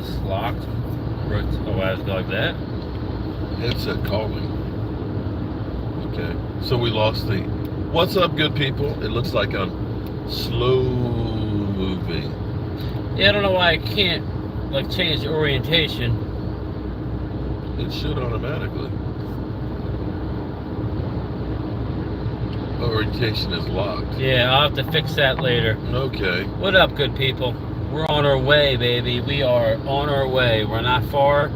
It's locked. Oh, I was like that. Headset calling. Okay. So we lost the. What's up, good people? It looks like I'm slow moving. Yeah, I don't know why I can't like change the orientation. It should automatically. Orientation is locked. Yeah, I'll have to fix that later. Okay. What up, good people? We're on our way, baby. We are on our way. We're not far.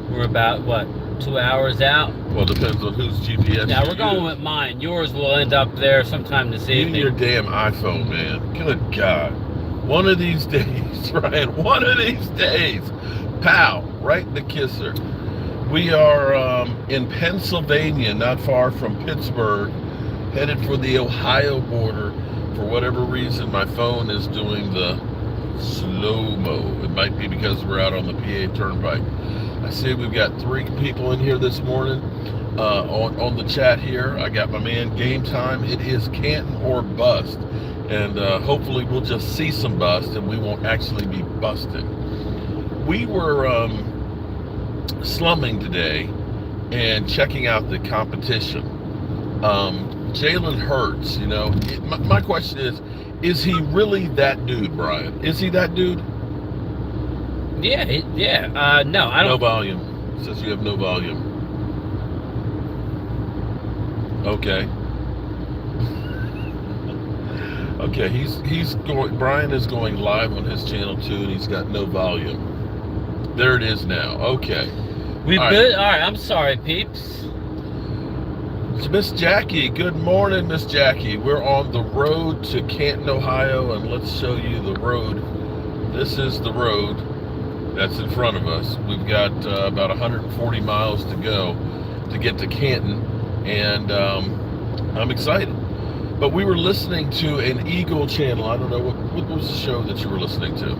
We're about, what, 2 hours out? Well, it depends on whose GPS. Now, we're going with mine. Yours will end up there sometime this You evening. and your damn iPhone, man. Good God. One of these days, Ryan, one of these days. Pow, right in the kisser. We are in Pennsylvania, not far from Pittsburgh, headed for the Ohio border. For whatever reason, my phone is doing the slow-mo. It might be because we're out on the PA Turnpike. I see we've got 3 people in here this morning on the chat here. I got my man Game Time. It is Canton or bust. And hopefully we'll just see some bust and we won't actually be busted. We were slumming today and checking out the competition. Jalen Hurts, you know, my question is he really that dude, Brian? Is he that dude? Yeah, no, I don't. No volume. It says you have no volume. Okay. Okay, he's going. Brian is going live on his channel too, and he's got no volume. There it is now. Okay. We good? All right. I'm sorry, peeps. So Miss Jackie, good morning, Miss Jackie. We're on the road to Canton, Ohio, and let's show you the road. This is the road that's in front of us. We've got about 140 miles to go to get to Canton, and I'm excited. But we were listening to an Eagle channel. I don't know, what was the show that you were listening to?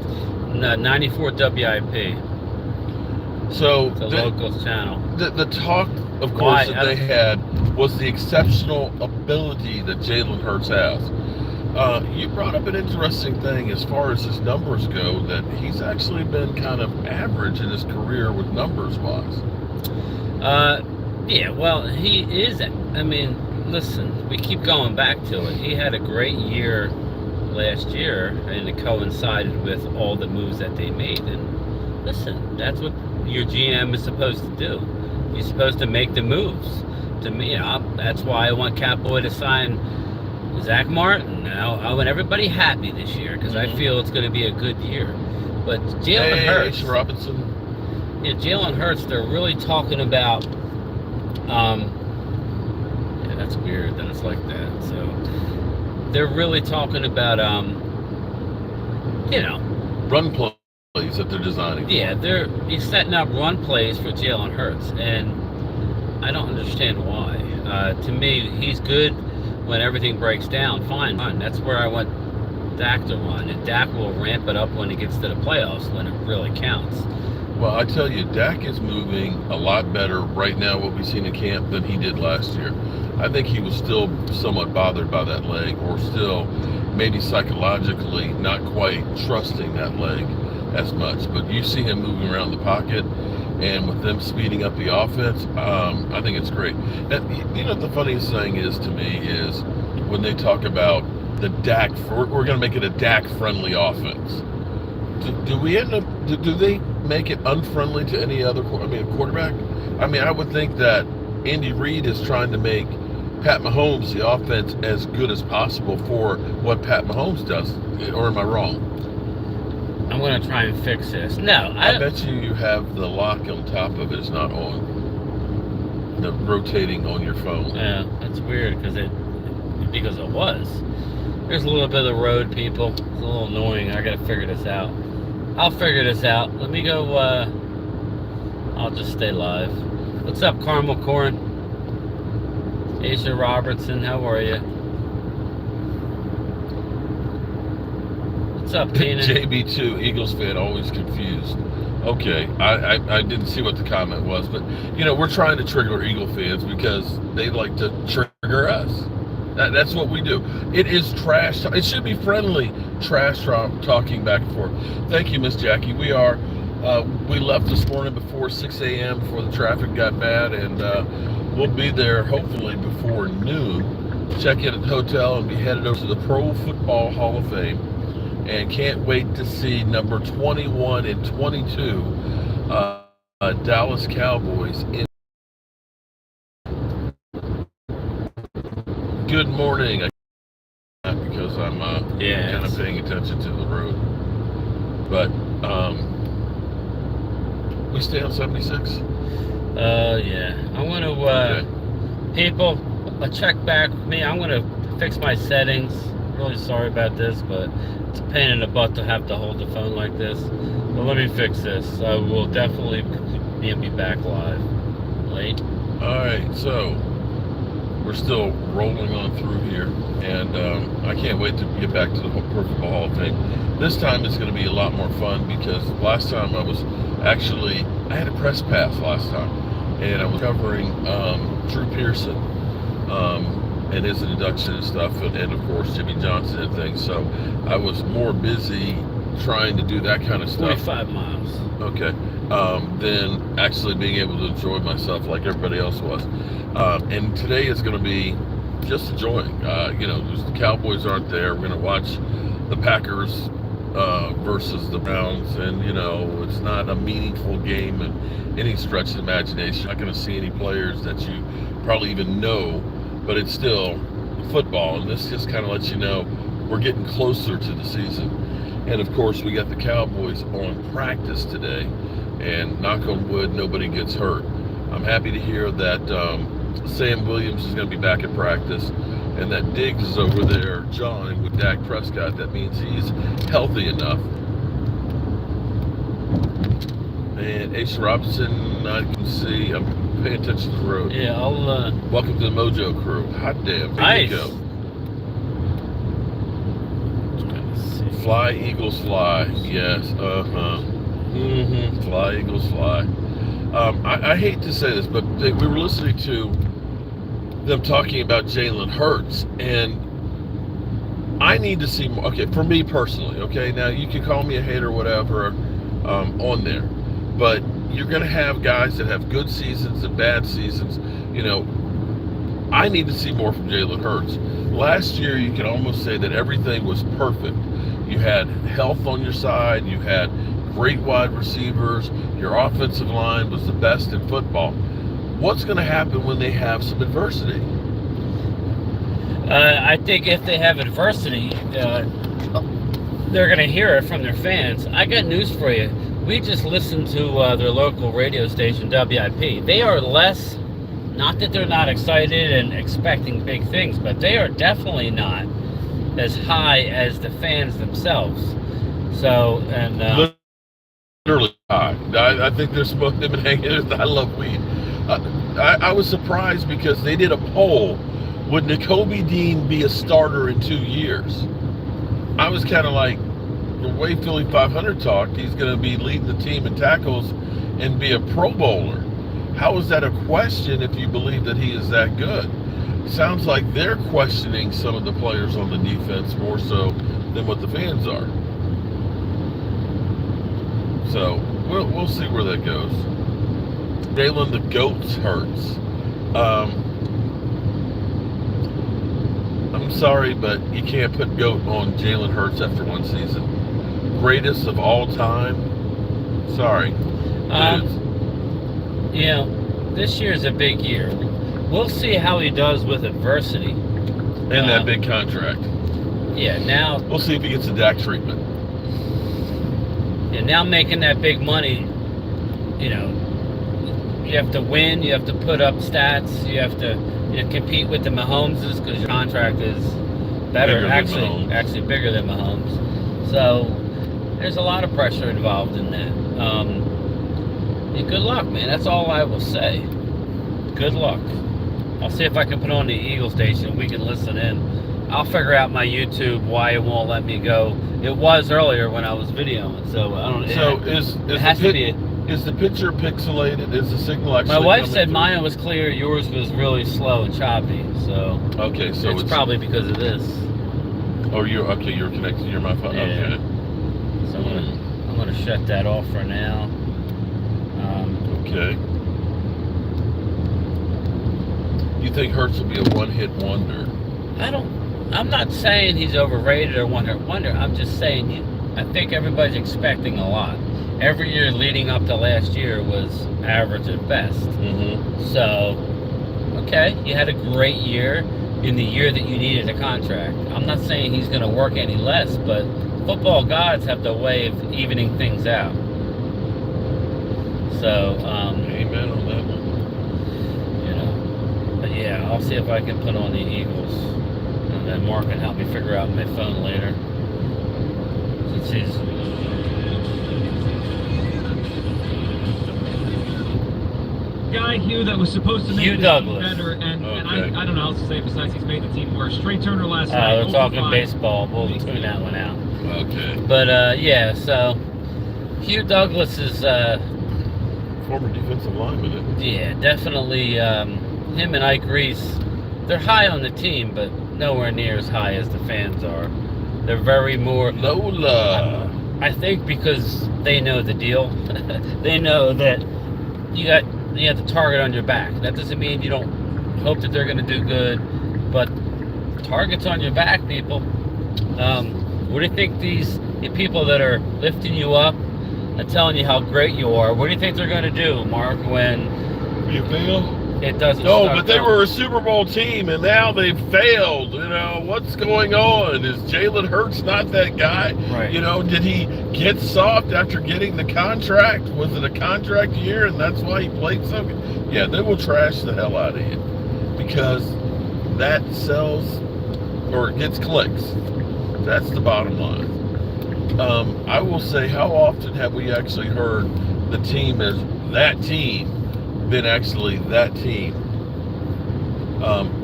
94 WIP. So the local channel. The talk, of course, that they had was the exceptional ability that Jalen Hurts has. You brought up an interesting thing as far as his numbers go, that he's actually been kind of average in his career with numbers-wise. Yeah, well, he is. I mean, listen, we keep going back to it. He had a great year last year, and it coincided with all the moves that they made. And listen, that's what your GM is supposed to do. He's supposed to make the moves. To me, you know, that's why I want Cowboy to sign Zach Martin. I want everybody happy this year because I feel it's going to be a good year. But Jalen Hurts, Robinson. Yeah, Jalen Hurts. They're really talking about. Yeah, that's weird that it's like that. So they're really talking about, you know, run plays that they're designing. Yeah, he's setting up run plays for Jalen Hurts, and I don't understand why. To me, he's good when everything breaks down. Fine. That's where I want Dak to run, and Dak will ramp it up when he gets to the playoffs, when it really counts. Well, I tell you, Dak is moving a lot better right now, what we've seen in camp, than he did last year. I think he was still somewhat bothered by that leg, or still maybe psychologically not quite trusting that leg as much. But you see him moving around the pocket, and with them speeding up the offense, I think it's great. And you know what the funniest thing is to me is when they talk about the Dak, we're going to make it a Dak-friendly offense. Do we end up? Do they make it unfriendly to any other? Quarterback. I mean, I would think that Andy Reid is trying to make Pat Mahomes the offense as good as possible for what Pat Mahomes does. Or am I wrong? I'm going to try and fix this. No, I bet you have the lock on top of it is not on. The rotating on your phone. Yeah, that's weird because it was. There's a little bit of the road, people. It's a little annoying. I got to figure this out. I'll figure this out. Let me go. I'll just stay live. What's up, Caramel Corn? Asia Robertson, how are you? What's up, Tina? JB2, Eagles fan, always confused. Okay, I didn't see what the comment was, but, you know, we're trying to trigger Eagle fans because they like to trigger us. That's what we do. It is trash. It should be friendly trash talking back and forth. Thank you, Miss Jackie. We are We left this morning before 6 a.m. before the traffic got bad, and we'll be there hopefully before noon. Check in at the hotel and be headed over to the Pro Football Hall of Fame. And can't wait to see number 21 and 22 Dallas Cowboys in. Good morning. Because I'm kind of paying attention to the road. But we stay on 76? Yeah. I'm going to, people, check back with me. I'm going to fix my settings. Really sorry about this, but it's a pain in the butt to have to hold the phone like this. But let me fix this. I will definitely be back live. Late. All right, so we're still rolling on through here, and I can't wait to get back to the Pro Football Hall of Fame. This time it's going to be a lot more fun because last time I had a press pass last time, and I was covering Drew Pearson and his induction and stuff, and of course Jimmy Johnson and things. So I was more busy trying to do that kind of stuff. 45 miles. Okay. Than actually being able to enjoy myself like everybody else was. And today is going to be just enjoying. The Cowboys aren't there. We're going to watch the Packers versus the Browns, and it's not a meaningful game in any stretch of the imagination. You're not going to see any players that you probably even know, but it's still football, and this just kind of lets you know we're getting closer to the season. And of course, we got the Cowboys on practice today, and knock on wood, nobody gets hurt. I'm happy to hear that Sam Williams is going to be back at practice, and that Diggs is over there jawing with Dak Prescott. That means he's healthy enough. And Ace Robinson, I can see, I'm paying attention to the road. Yeah, I'll... Welcome to the Mojo Crew. Hot damn. Here nice. you go. Fly, Eagles, fly. Yes, Fly, Eagles, fly. I hate to say this, but we were listening to them talking about Jalen Hurts, and I need to see more. Okay, for me personally, okay, now you can call me a hater or whatever on there, but you're going to have guys that have good seasons and bad seasons. I need to see more from Jalen Hurts. Last year, you can almost say that everything was perfect. You had health on your side. You had great wide receivers. Your offensive line was the best in football. What's going to happen when they have some adversity? I think if they have adversity, they're going to hear it from their fans. I got news for you. We just listened to their local radio station, WIP. They are less, not that they're not excited and expecting big things, but they are definitely not as high as the fans themselves. So, and literally high. I think they're supposed to be hanging. I love weed. I was surprised because they did a poll. Would Nakobe Dean be a starter in 2 years? I was kind of like, the way Philly 500 talked, he's going to be leading the team in tackles and be a Pro Bowler. How is that a question if you believe that he is that good? Sounds like they're questioning some of the players on the defense more so than what the fans are. So we'll see where that goes. Jalen the Goats Hurts. I'm sorry, but you can't put GOAT on Jalen Hurts after one season. Greatest of all time. Sorry. This year's a big year. We'll see how he does with adversity. And that big contract. Yeah, now... We'll see if he gets the Dak treatment. Yeah, now making that big money, you have to win, you have to put up stats, you have to compete with the Mahomeses because your contract is better, actually bigger than Mahomes. So there's a lot of pressure involved in that. Good luck, man. That's all I will say. Good luck. I'll see if I can put on the Eagle station. We can listen in. I'll figure out my YouTube why it won't let me go. It was earlier when I was videoing, so I don't. So is the picture pixelated? Is the signal actually? My wife said mine was clear. Yours was really slow and choppy. So okay, so it's probably because of this. Oh, you're connected to my phone. Yeah. Okay. So I'm going to shut that off for now. Okay. You think Hurts will be a one-hit wonder? I'm not saying he's overrated or one-hit wonder. I'm just saying I think everybody's expecting a lot. Every year leading up to last year was average at best. Mm-hmm. So, okay, you had a great year in the year that you needed a contract. I'm not saying he's going to work any less, but football gods have the way of evening things out. So, amen on that one. But yeah, I'll see if I can put on the Eagles, and then Mark can help me figure out my phone later. Since he's guy, Hugh, that was supposed to make Hugh the Douglas. team better, and Okay. I don't know how else to say besides he's made the team worse. Straight Turner last night. they're 0 for talking 5. baseball. We'll tune that one out. Okay. But yeah, so Hugh Douglas is Former defensive lineman. yeah, definitely him and Ike Reese. They're high on the team, but nowhere near as high as the fans are. They're very more Lola. I think because they know the deal. They know that you have the target on your back. That doesn't mean you don't hope that they're going to do good, but target's on your back, people. What do you think the people that are lifting you up and telling you how great you are, what do you think they're going to do, Mark, when You feel? it doesn't No, start but they going? were a Super Bowl team, and now they've failed. What's going on? Is Jalen Hurts not that guy? Right. Did he get soft after getting the contract? Was it a contract year, and that's why he played so good? Yeah, they will trash the hell out of you because that sells or gets clicks. That's the bottom line. I will say, how often have we actually heard the team as that team been actually that team?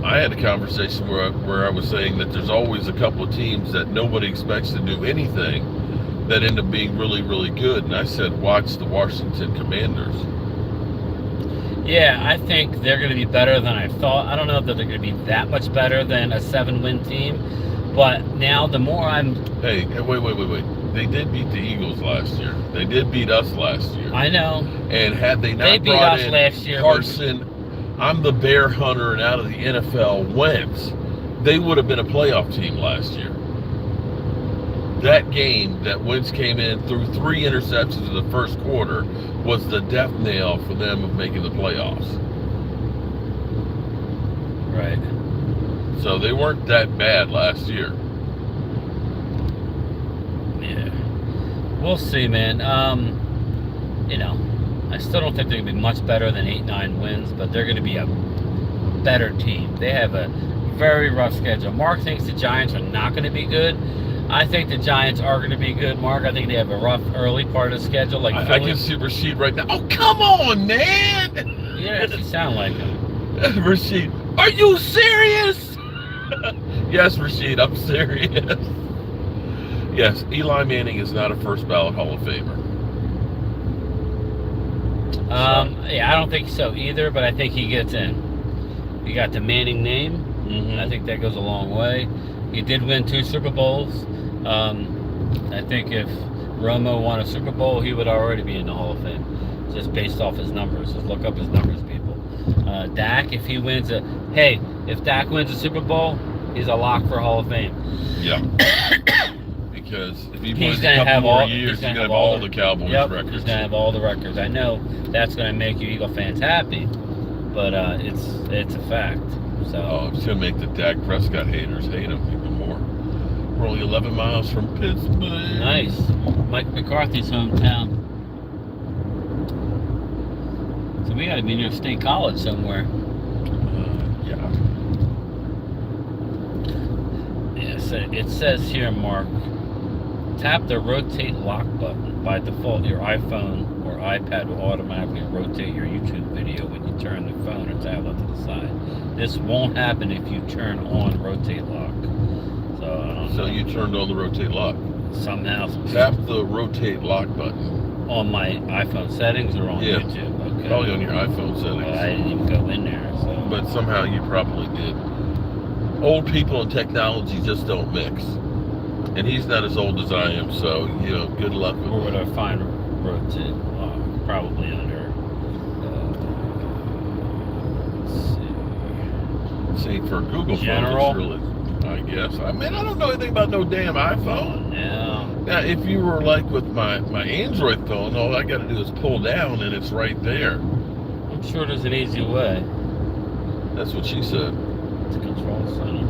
I had a conversation where I was saying that there's always a couple of teams that nobody expects to do anything that end up being really, really good. And I said, watch the Washington Commanders. Yeah, I think they're going to be better than I thought. I don't know if they're going to be that much better than a 7-win team, but now the more I'm... Hey, wait. They did beat the Eagles last year. They did beat us last year. I know. And had they They not beat brought us in last year. Carson, I'm the bear hunter and out of the NFL, Wentz, they would have been a playoff team last year. That game that Wentz came in, threw 3 interceptions in the first quarter, was the death nail for them of making the playoffs. Right. So they weren't that bad last year. Yeah. We'll see, man. I still don't think they're going to be much better than 8-9 wins, but they're going to be a better team. They have a very rough schedule. Mark thinks the Giants are not going to be good. I think the Giants are going to be good, Mark. I think they have a rough early part of the schedule. Like I can see Rashid right now. Oh, come on, man! You actually sound like him. Rashid, are you serious? Yes, Rashid, I'm serious. Yes, Eli Manning is not a first ballot Hall of Famer. Yeah, I don't think so either, but I think he gets in. You got the Manning name. Mm-hmm. I think that goes a long way. He did win 2 Super Bowls. I think if Romo won a Super Bowl, he would already be in the Hall of Fame, just based off his numbers. Just look up his numbers, people. Dak, if Dak wins a Super Bowl, he's a lock for Hall of Fame. Yeah. Because if he He's plays gonna a couple have more all- years, he's gonna going to have all the Cowboys Yep, records. he's gonna have all the records. I know that's gonna make you Eagle fans happy, but it's a fact. So Oh, it's going to make the Dak Prescott haters hate him even more. We're only 11 miles from Pittsburgh. nice, Mike McCarthy's hometown. So we gotta be near State College somewhere. Yeah. Yeah, so it says here, Mark, tap the rotate lock button. By default, your iPhone or iPad will automatically rotate your YouTube video when you turn the phone or tablet to the side. This won't happen if you turn on rotate lock. So I don't So know. you turned on the rotate lock. Somehow Tap the rotate lock button. on my iPhone settings or on Yeah. YouTube. Okay. Probably on your iPhone settings. Well, I didn't even go in there. So. But somehow you probably did. Old people and technology just don't mix. And he's not as old as I am, so, good luck with Where would that. I find road to? Probably under. Let's See, for a Google General? phone, it's really, I guess. I mean, I don't know anything about no damn iPhone. Yeah. Now, if you were like with my Android phone, all I got to do is pull down and it's right there. I'm sure there's an easy way That's what she said. to control center.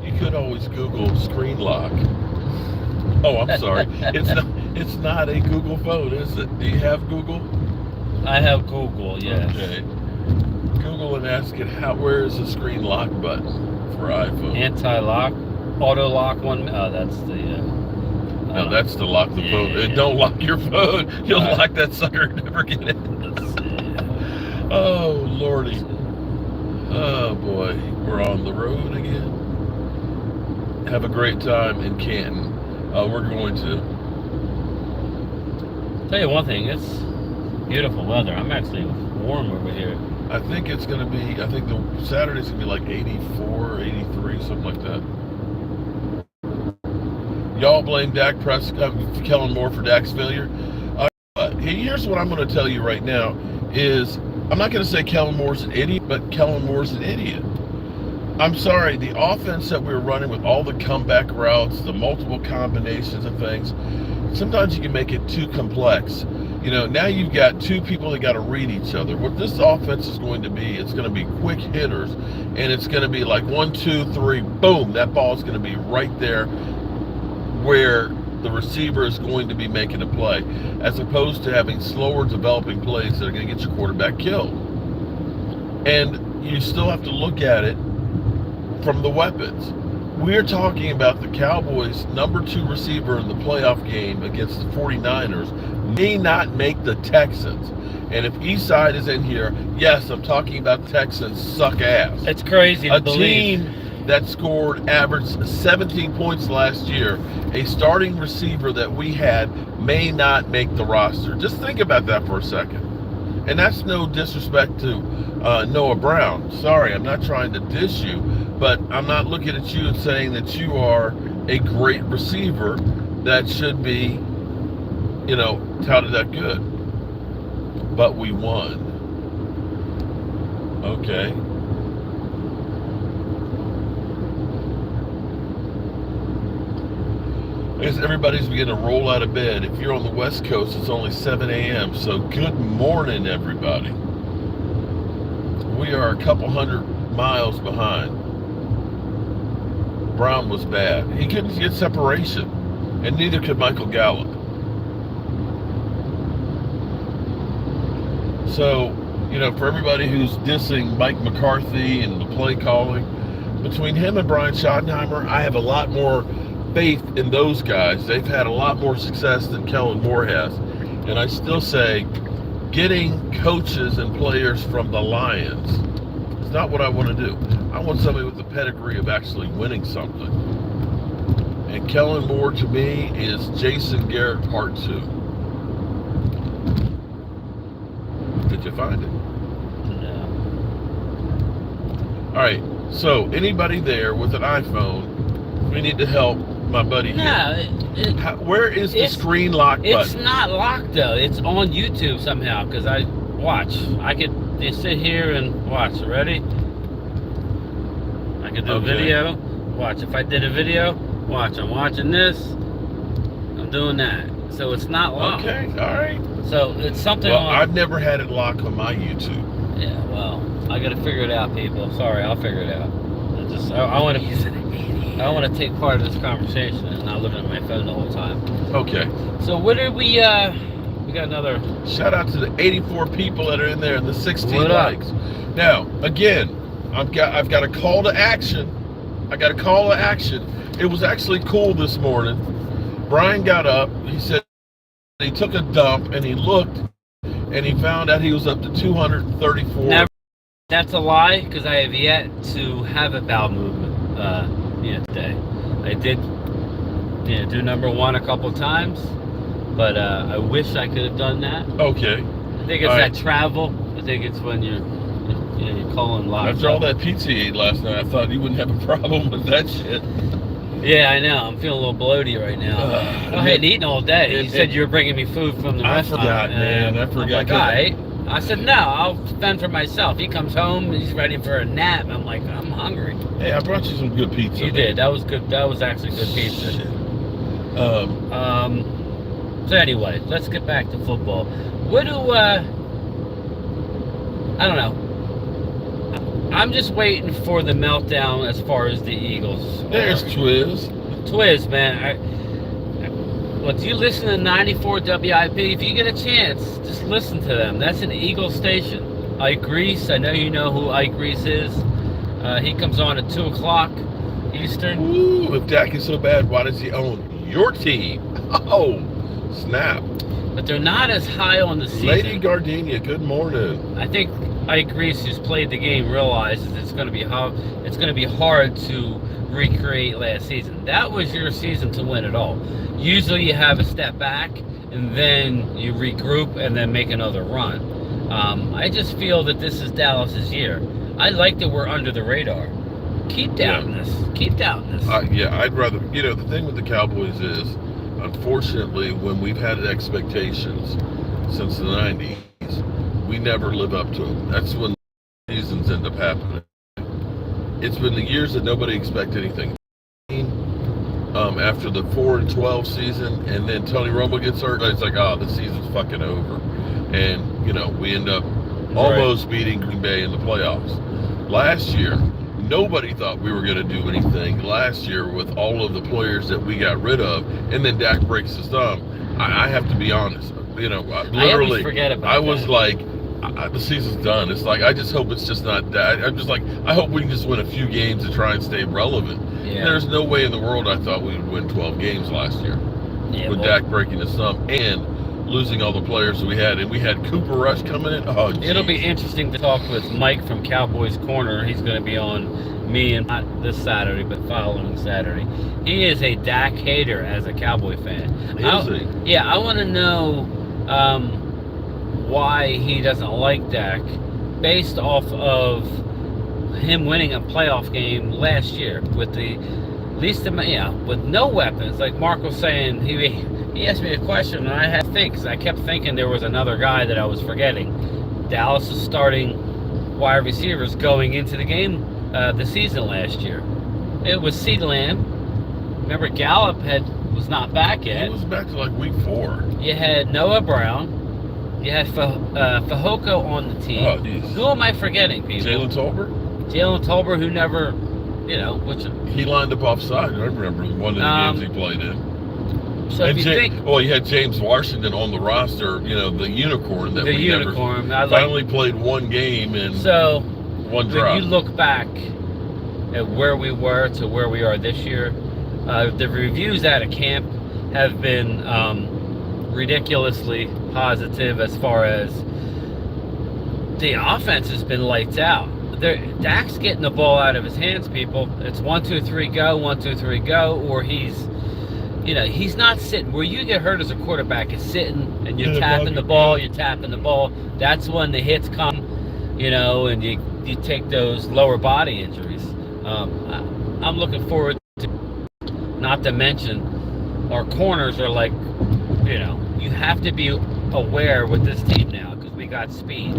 You could always Google screen lock. Oh, I'm sorry. It's not a Google phone, is it? Do you have Google? I have Google, yes. Okay. Google and ask it where is the screen lock button for iPhone? Anti-lock, auto-lock one. Oh, that's the. No, that's to lock the phone. Yeah. Don't lock your phone. You'll Right. lock that sucker and never get in. Let's see. Oh, Lordy. Oh, boy. We're on the road again. Have a great time in Canton. We're going to. Tell you one thing, it's beautiful weather. I'm actually warm over here. I think it's going to be, the Saturday's going to be like 84, 83, something like that. Y'all blame Kellen Moore for Dak's failure. Here's what I'm going to tell you right now is, I'm not going to say Kellen Moore's an idiot, but Kellen Moore's an idiot. I'm sorry, the offense that we were running with all the comeback routes, the multiple combinations of things, sometimes you can make it too complex. Now you've got two people that got to read each other. What this offense is going to be, it's going to be quick hitters, and it's going to be like 1, 2, 3, boom, that ball is going to be right there where the receiver is going to be making a play, as opposed to having slower developing plays that are going to get your quarterback killed. And you still have to look at it from the weapons. We're talking about the Cowboys' number 2 receiver in the playoff game against the 49ers may not make the Texans. And if Eastside is in here, yes, I'm talking about Texans suck ass. It's crazy to believe. A team that averaged 17 points last year, a starting receiver that we had may not make the roster. Just think about that for a second. And that's no disrespect to Noah Brown. Sorry, I'm not trying to diss you, but I'm not looking at you and saying that you are a great receiver that should be, touted that good. But we won. Okay. I guess everybody's beginning to roll out of bed. If you're on the West Coast, it's only 7 a.m. So good morning, everybody. We are a couple hundred miles behind. Brown was bad. He couldn't get separation, and neither could Michael Gallup. So, for everybody who's dissing Mike McCarthy and the play calling, between him and Brian Schottenheimer, I have a lot more faith in those guys. They've had a lot more success than Kellen Moore has. And I still say getting coaches and players from the Lions is not what I want to do. I want somebody with the pedigree of actually winning something. And Kellen Moore to me is Jason Garrett Part 2. Did you find it? No. All right. So anybody there with an iPhone, we need to help my buddy here. No, Where is the screen lock button? It's not locked though. It's on YouTube somehow. Because I could just sit here and watch. Ready? I could do a video. Watch. If I did a video, watch. I'm watching this. I'm doing that. So it's not locked. Okay. All right. So it's something. Well, I've never had it locked on my YouTube. Yeah. Well, I got to figure it out, people. Sorry, I'll figure it out. I want to. I want to take part in this conversation and not looking at my phone the whole time. Okay. So what did we got another. Shout out to the 84 people that are in there and the 16 What up? likes. Now, again, I've got a call to action. It was actually cool this morning. Brian got up. He said he took a dump and he looked and he found out he was up to 234. Never. That's a lie because I have yet to have a bowel movement. Today. I did do number 1 a couple times, but I wish I could have done that. Okay. I think it's that travel. I think it's when you're Yeah, you're calling live. After all that pizza you ate last night, I thought you wouldn't have a problem with that shit. Yeah, I know. I'm feeling a little bloaty right now. I hadn't eaten all day. You said you were bringing me food from the restaurant. I forgot, man. I forgot. I'm like, all right. I said, no, I'll fend for myself. He comes home, he's ready for a nap. I'm like, I'm hungry. Hey, I brought you some good pizza. You did. That was good. That was actually good pizza. Shit. So anyway, let's get back to football. What do, I don't know. I'm just waiting for the meltdown as far as the Eagles. There's Twiz. Twiz, man. Well, do you listen to 94 WIP? If you get a chance, just listen to them. That's an Eagle station. Ike Reese, I know you know who Ike Reese is. He comes on at 2 o'clock Eastern. Ooh, if Dak is so bad, why does he own your team? Oh, snap. But they're not as high on the season. Lady Gardenia, good morning. I think Ike Reese, who's played the game, realizes it's going to be hard to recreate last season. That was your season to win it all. Usually you have a step back and then you regroup and then make another run. I just feel that this is Dallas's year. I like that we're under the radar. Keep doubting this. Keep doubting this. Yeah, I'd rather, the thing with the Cowboys is, unfortunately, when we've had expectations since the 90s, we never live up to them. That's when seasons end up happening. It's been the years that nobody expected anything. After the 4-12 season, and then Tony Romo gets hurt, it's like, the season's fucking over. And, we end up almost beating Green Bay in the playoffs. Last year, nobody thought we were going to do anything last year with all of the players that we got rid of, and then Dak breaks his thumb. I have to be honest. Literally, I was like, the season's done. It's like, I just hope it's just not that. I'm just like, I hope we can just win a few games to try and stay relevant. Yeah. There's no way in the world I thought we would win 12 games last year with Dak breaking his thumb and losing all the players we had. And we had Cooper Rush coming in. Oh, geez. It'll be interesting to talk with Mike from Cowboys Corner. He's going to be on me, and not this Saturday, but following Saturday. He is a Dak hater as a Cowboy fan. Is he? Yeah, I want to know why he doesn't like Dak based off of him winning a playoff game last year with with no weapons. Like Mark was saying, he asked me a question and I had to think, because I kept thinking there was another guy that I was forgetting. Dallas is starting wide receivers going into the game the season last year. It was CeeDee Lamb. Remember, Gallup was not back yet. He was back to like week 4. You had Noah Brown. You had Fehoko on the team. Oh, geez. Who am I forgetting, people? Jalen Tolbert? Jalen Tolbert, who never, he lined up offside. I remember one of the games he played in. So if you think... Well, you had James Washington on the roster, the unicorn that finally played one game in one drive. When you look back at where we were to where we are this year, the reviews out of camp have been ridiculously positive as far as the offense has been lights out. Dak's getting the ball out of his hands, people. It's 1, 2, 3, go, 1, 2, 3, go, or he's not sitting. Where you get hurt as a quarterback is sitting and you're tapping the ball, That's when the hits come, and you take those lower body injuries. I'm looking forward to, not to mention, our corners are like, you have to be aware with this team now because we got speed.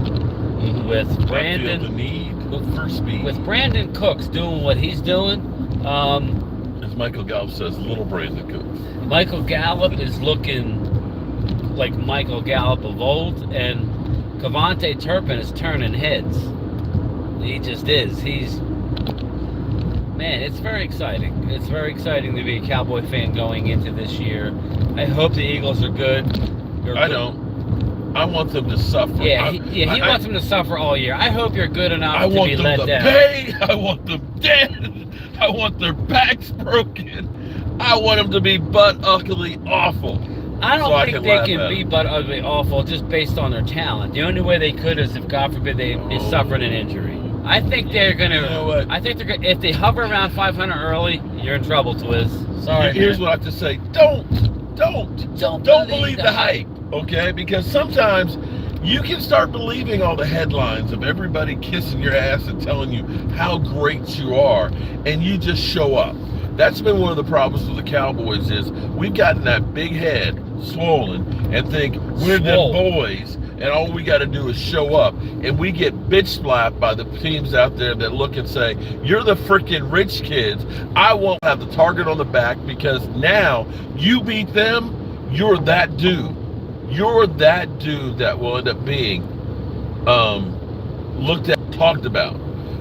With Brandon, the need for speed. With Brandon Cooks doing what he's doing, as Michael Gallup says, little Brandon Cooks. Michael Gallup is looking like Michael Gallup of old, and Cavante Turpin is turning heads. He just is. Man, it's very exciting. It's very exciting to be a Cowboy fan going into this year. I hope the Eagles are good. I don't. I want them to suffer. Yeah, he wants them to suffer all year. I hope you're good enough to be let down. I want them dead. I want their backs broken. I want them to be butt ugly awful. I don't think they can be butt ugly awful just based on their talent. The only way they could is if, God forbid, they suffered an injury. I think they're gonna. You know what? I think they're gonna. If they hover around 500 early, you're in trouble, Twiz. Sorry. Here's what I have to say: Don't believe the hype. Okay, because sometimes You can start believing all the headlines of everybody kissing your ass and telling you how great you are, and you just show up. That's been one of the problems with the Cowboys is we've gotten that big head swollen and think we're the boys and all we got to do is show up, and we get bitch slapped by the teams out there that look and say, you're the freaking rich kids. I won't have the target on the back because now you beat them, you're that dude. You're that dude that will end up being looked at, talked about.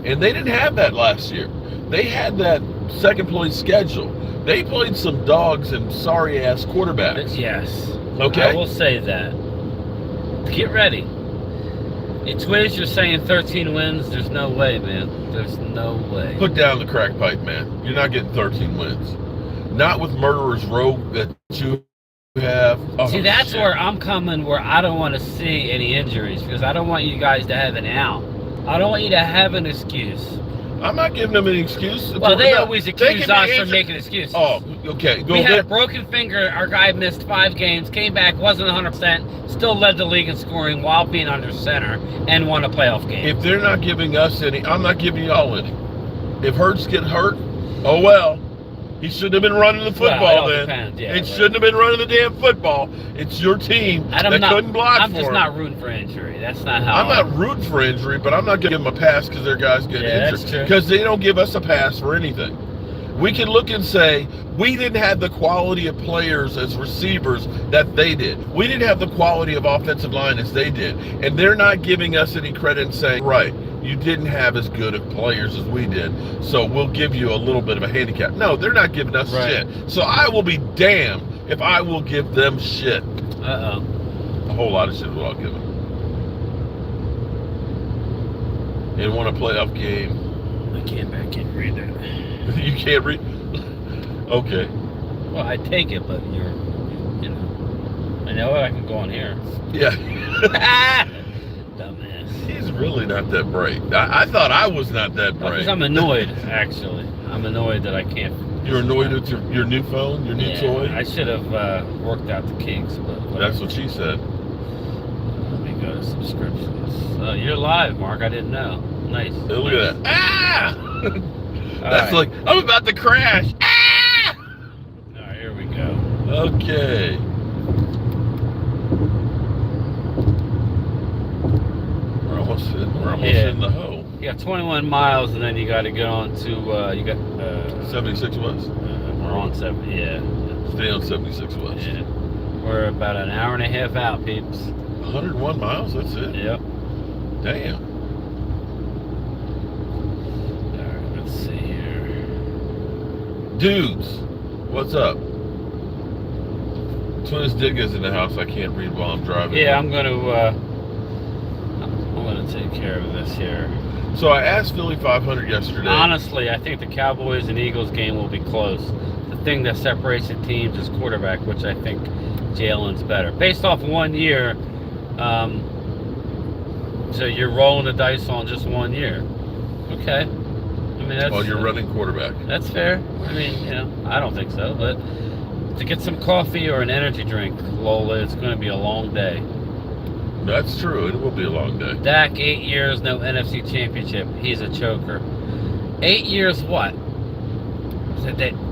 And they didn't have that last year. They had that second place schedule. They played some dogs and sorry ass quarterbacks. Yes. Okay. I will say that. Get ready. In Twiz, you're saying 13 wins. There's no way, man. There's no way. Put down the crack pipe, man. You're not getting 13 wins. Not with Murderer's Row that you have. Oh, see, that's shit. where I'm coming, where I don't want to see any injuries because I don't want you guys to have an out. I don't want you to have an excuse. I'm not giving them any excuse. Well, they always accuse us of making excuses. Oh, okay. We had a broken finger. Our guy missed 5 games, came back, wasn't 100%, still led the league in scoring while being under center, and won a playoff game. If they're not giving us any, I'm not giving y'all any. If Hurts get hurt, oh well. He shouldn't have been running the football then. Depends. Yeah, it shouldn't have been running the damn football. It's your team that couldn't block I'm for just him. not rooting for injury. That's not how I'm not rooting for injury, but I'm not giving them a pass because their guys get injured. That's true. Because they don't give us a pass for anything. We can look and say, we didn't have the quality of players as receivers that they did. We didn't have the quality of offensive line as they did. And they're not giving us any credit and saying, right, you didn't have as good of players as we did, so we'll give you a little bit of a handicap. No, they're not giving us shit. So I will be damned if I will give them shit. Uh-oh. A whole lot of shit will I'll give them. And won a playoff game. I can't read that. You can't read? Okay. Well, I take it, but you know. I know I can go on here. Yeah. Dumbass. He's really not that bright. I thought I was not that bright. Because I'm annoyed, actually. I'm annoyed that I can't. You're annoyed with your new phone, your new toy? I should have worked out the kinks, but whatever. That's what she said. Let me go to subscriptions. You're live, Mark. I didn't know. Nice. Hey, look at that. Ah! That's right. like, I'm about to crash. Ah! All right, here we go. Okay. We're almost in the hole. You got 21 miles, and then you got to get on to, you got... 76 West. We're on 7, yeah. Stay on 76 West. Yeah. We're about an hour and a half out, peeps. 101 miles, that's it? Yep. Damn. All right, let's see here. Dudes, what's up? Twins Digga's in the house. I can't read while I'm driving. Yeah, I'm gonna take care of this here. So I asked Philly 500 yesterday. Honestly, I think the Cowboys and Eagles game will be close. The thing that separates the teams is quarterback, which I think Jalen's better. Based off 1 year, so you're rolling the dice on just 1 year. Okay. I mean, that's... Well, you're running quarterback. That's fair. I mean, you know, I don't think so, but to get some coffee or an energy drink, Lola, it's going to be a long day. That's true. It will be a long day. Dak, 8 years, no NFC Championship. He's a choker. 8 years what?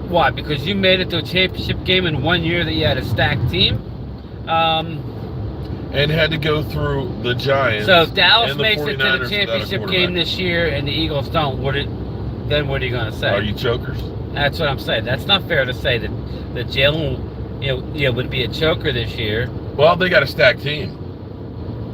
Why? Because you made it to a championship game in 1 year that you had a stacked team? And had to go through the Giants. So if Dallas and the makes it to 49ers the championship without a game this year and the Eagles don't, then what are you going to say? Are you chokers? That's what I'm saying. That's not fair to say that Jalen, would be a choker this year. Well, they got a stacked team.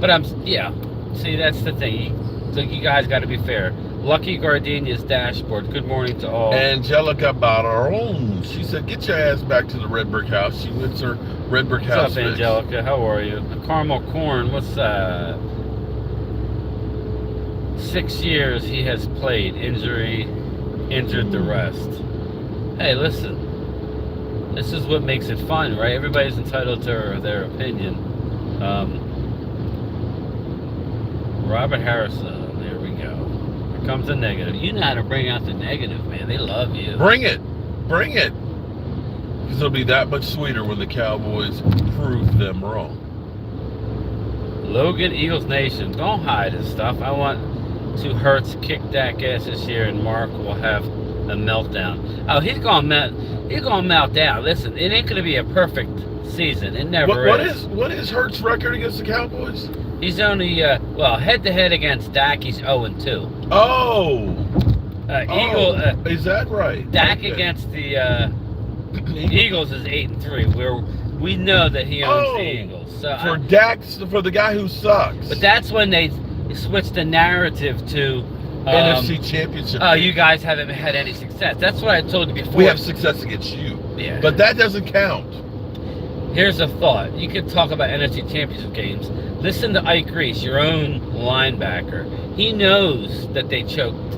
But see, that's the thing. So you guys got to be fair. Lucky Gardenia's dashboard. Good morning to all. Angelica Barron. She said, "Get your ass back to the red brick house." She went to her red brick house. What's up, Angelica? How are you? Caramel Corn. What's 6 years he has played. Injury, injured the rest. Hey, listen. This is what makes it fun, right? Everybody's entitled to their opinion. Robert Harrison, there we go. Here comes the negative. You know how to bring out the negative, man. They love you. Bring it. Bring it. Because it'll be that much sweeter when the Cowboys prove them wrong. Logan, Eagles Nation, don't hide his stuff. I want to Hurts kick Dak ass this year, and Mark will have a meltdown. Oh, he's gonna melt down. Listen, it ain't gonna be a perfect season. It never is. What is Hurts' record against the Cowboys? He's only head to head against Dak. He's 0-2. Oh. Is that right? Dak Okay. against the Eagles is 8-3. We know that he owns the Eagles. So for the guy who sucks. But that's when they switched the narrative to NFC Championship. Oh, you guys haven't had any success. That's what I told you before. We have success against you. Yeah. But that doesn't count. Here's a thought. You could talk about NFC Championship games. Listen to Ike Reese, your own linebacker. He knows that they choked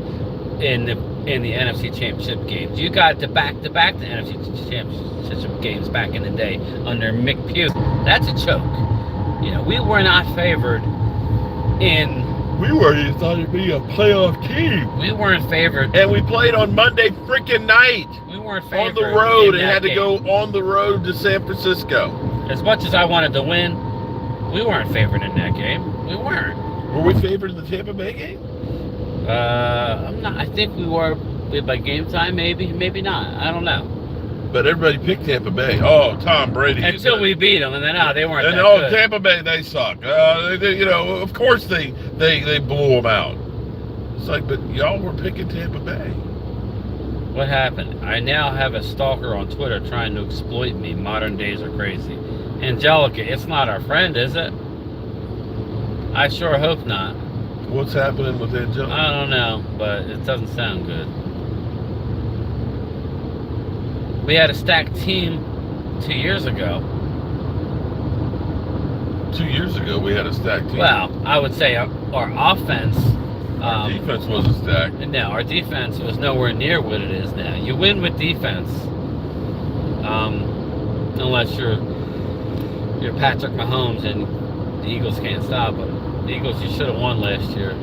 in the NFC Championship games. You got to back the NFC Championship games back in the day under Mick Pugh. That's a choke. You know, we were not favored in. You thought it'd be a playoff team. We weren't favored. And we played on Monday freaking night. We weren't favored. On the road and had to game. go on the road to San Francisco. As much as I wanted to win, we weren't favored in that game. We weren't. Were we favored in the Tampa Bay game? I'm not. I think we were by game time, maybe not. I don't know. But everybody picked Tampa Bay. Oh, Tom Brady. Until we beat them, and then they weren't. And that good. Tampa Bay, they suck. Of course they blew them out. It's like, but y'all were picking Tampa Bay. What happened? I now have a stalker on Twitter trying to exploit me. Modern days are crazy. Angelica, it's not our friend, is it? I sure hope not. What's happening with Angelica? I don't know, but it doesn't sound good. We had a stacked team 2 years ago. 2 years ago, we had a stacked team. Well, I would say our offense. Our defense wasn't stacked. No, our defense was nowhere near what it is now. You win with defense, unless you're Patrick Mahomes and the Eagles can't stop them. The Eagles, you should have won last year.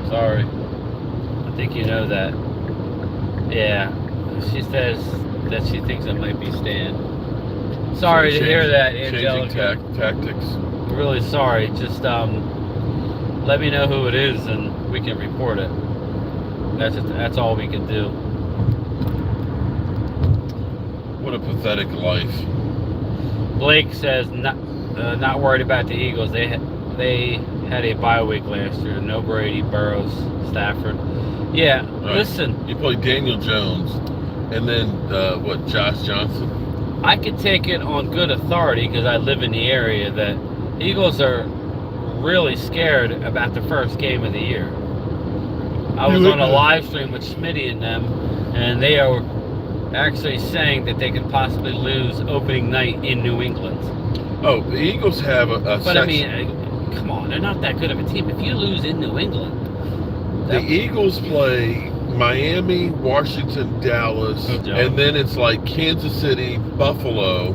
Sorry. I think you know that. Yeah. She says that she thinks it might be Stan. Sorry to hear that, Angelica. Changing tactics. I'm really sorry. Just let me know who it is and we can report it. That's all we can do. What a pathetic life. Blake says not worried about the Eagles. They had a bye week last year. No Brady, Burrows, Stafford. Yeah, right. Listen. You played Daniel Jones, and then Josh Johnson. I could take it on good authority because I live in the area that Eagles are really scared about the first game of the year. I was on a live stream with Smitty and them, and they are actually saying that they could possibly lose opening night in New England. Oh, the Eagles have a But I mean, come on, they're not that good of a team. If you lose in New England, the Eagles play Miami, Washington, Dallas, and then it's like Kansas City, Buffalo,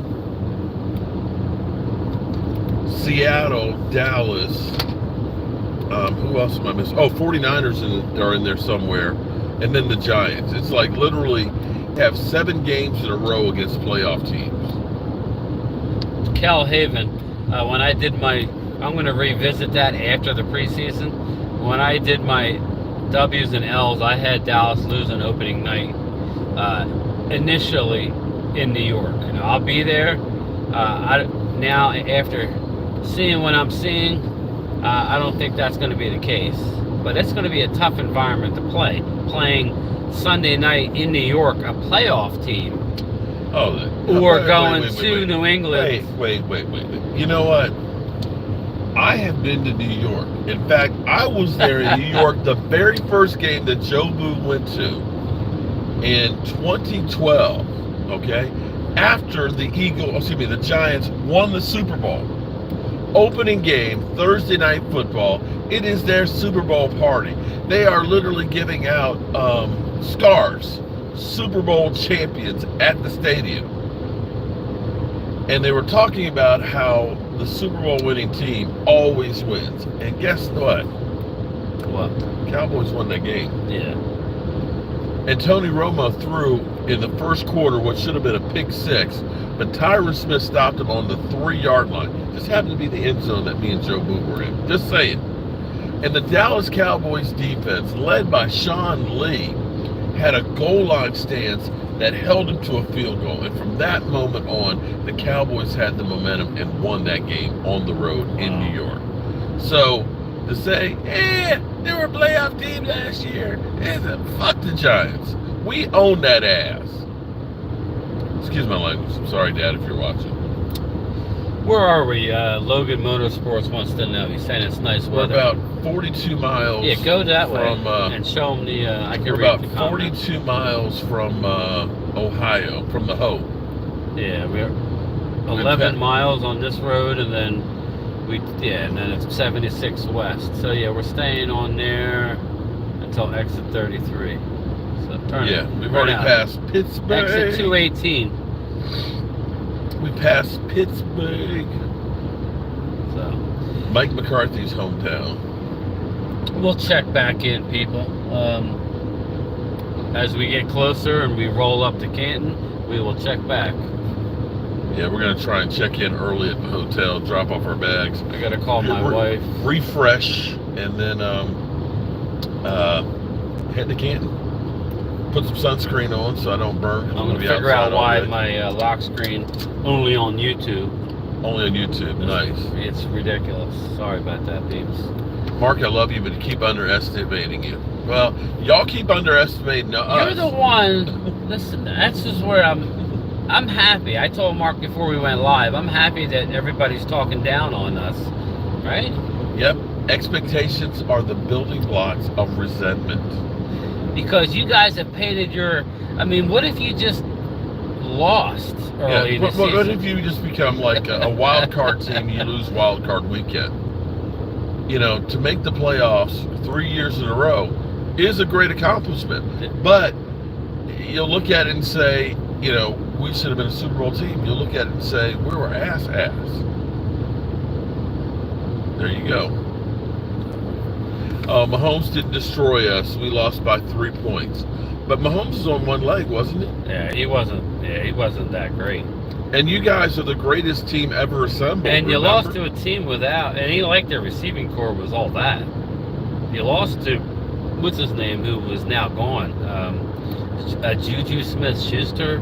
Seattle, Dallas. Who else am I missing? Oh, 49ers are in there somewhere, and then the Giants. It's like literally have 7 games in a row against playoff teams. Cal Haven, when I did I'm going to revisit that after the preseason. When I did my W's and L's, I had Dallas losing opening night initially in New York. I'll be there. Now, after seeing what I'm seeing, I don't think that's going to be the case. But it's going to be a tough environment to play. Playing Sunday night in New York, a playoff team. Or going to New England. Wait. You know what? I have been to New York. In fact, I was there in New York the very first game that Joe Boone went to in 2012. Okay? After the Giants won the Super Bowl. Opening game, Thursday Night Football. It is their Super Bowl party. They are literally giving out scars. Super Bowl champions at the stadium. And they were talking about how the Super Bowl winning team always wins. And guess what? What? Cowboys won that game. Yeah. And Tony Romo threw in the first quarter, what should have been a pick six, but Tyron Smith stopped him on the 3-yard line. Just happened to be the end zone that me and Joe Boot were in. Just saying. And the Dallas Cowboys defense, led by Sean Lee, had a goal line stance that held him to a field goal. And from that moment on, the Cowboys had the momentum and won that game on the road in New York. So to say, they were a playoff team last year, fuck the Giants. We own that ass. Excuse my language. I'm sorry, Dad, if you're watching. Where are we? Logan Motorsports wants to know. He's saying it's nice weather. We're about 42 miles. Yeah, go that way from, and show him the. I can we're read about the comments. 42 miles from Ohio, from the Ho. Yeah, we're 11 miles on this road, and then and then it's 76 west. So yeah, we're staying on there until exit 33. So turn. We've already passed Pittsburgh. Exit 218. We passed Pittsburgh. So Mike McCarthy's hometown. we'll check back in, people. As we get closer and we roll up to Canton, we will check back. Yeah, we're gonna try and check in early at the hotel, drop off our bags. I gotta call my wife. Refresh, and then head to Canton. Put some sunscreen on so I don't burn. I'm gonna figure out why my lock screen only on YouTube. Only on YouTube. Nice. It's ridiculous. Sorry about that, peeps. Mark, I love you, but I keep underestimating you. Well, y'all keep underestimating us. You're the one. Listen, that's just where I'm happy. I told Mark before we went live, I'm happy that everybody's talking down on us, right? Yep. Expectations are the building blocks of resentment. Because you guys have painted your. I mean, what if you just lost early in the season? What if you just become like a wild card team? You lose wild card weekend. You know, to make the playoffs 3 years in a row is a great accomplishment. But you'll look at it and say, you know, we should have been a Super Bowl team. You'll look at it and say, we were ass. There you go. Mahomes didn't destroy us. We lost by 3 points. But Mahomes was on one leg, wasn't he? Yeah, he wasn't that great. And you guys are the greatest team ever assembled. And you remember? lost to a team without, and he liked their receiving core was all that. You lost to, what's his name, who was now gone? Juju Smith-Schuster.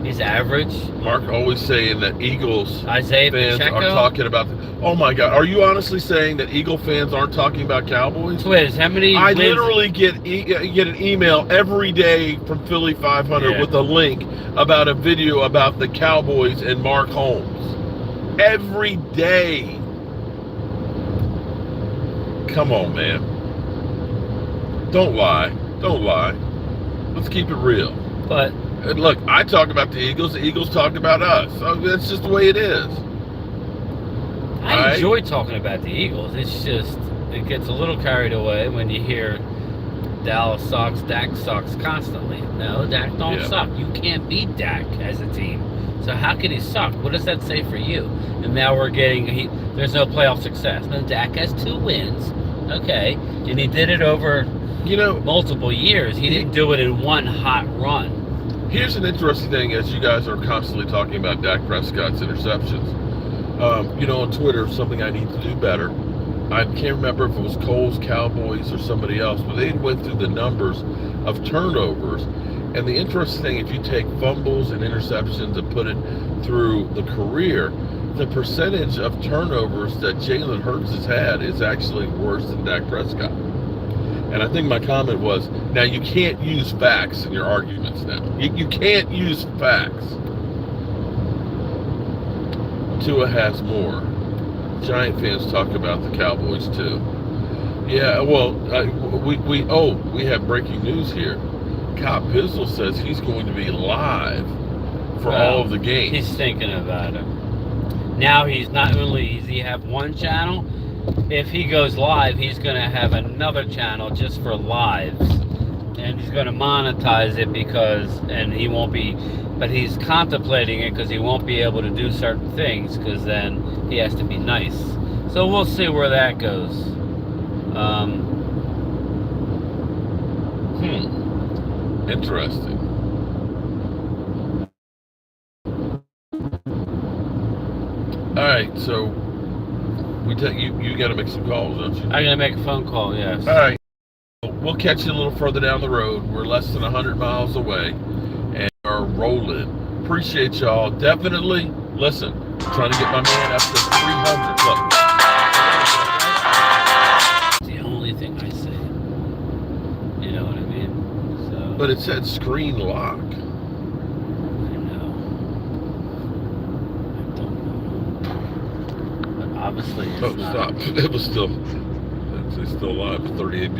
He's average. Mark always saying that Eagles Isaiah fans Pacheco. are talking about. Oh my God! Are you honestly saying that Eagle fans aren't talking about Cowboys? Twiz, how many? I wins? literally get an email every day from Philly 500 with a link about a video about the Cowboys and Mark Holmes. Every day. Come on, man. Don't lie. Don't lie. Let's keep it real. But look, I talk about the Eagles talk about us. So that's just the way it is. I enjoy talking about the Eagles. It's just, it gets a little carried away when you hear Dallas sucks, Dak sucks constantly. No, Dak don't suck. You can't beat Dak as a team. So how can he suck? What does that say for you? And now we're getting, there's no playoff success. No, Dak has 2 wins. Okay. And he did it over multiple years. He didn't do it in one hot run. Here's an interesting thing, as you guys are constantly talking about Dak Prescott's interceptions. On Twitter, something I need to do better. I can't remember if it was Cole's Cowboys or somebody else, but they went through the numbers of turnovers. And the interesting thing, if you take fumbles and interceptions and put it through the career, the percentage of turnovers that Jalen Hurts has had is actually worse than Dak Prescott. And I think my comment was, now you can't use facts in your arguments now. You can't use facts. Tua has more. Giant fans talk about the Cowboys too. Yeah, well, we have breaking news here. Cop Pizzle says he's going to be live for all of the games. He's thinking about it. Now he's not only does he have one channel, if he goes live, he's going to have another channel just for lives. And he's going to monetize it and he won't be, but he's contemplating it because he won't be able to do certain things because then he has to be nice. So we'll see where that goes. Interesting. right, so we you got to make some calls, don't you? I gotta make a phone call. Yes. All right. We'll catch you a little further down the road. We're less than 100 miles away and are rolling. Appreciate y'all. Definitely, listen, trying to get my man up to 300. Look. It's the only thing I say. You know what I mean? So. But it said screen lock. I know. I don't know. But obviously it's Oh, not. stop. It was still, it's still live, 38 people.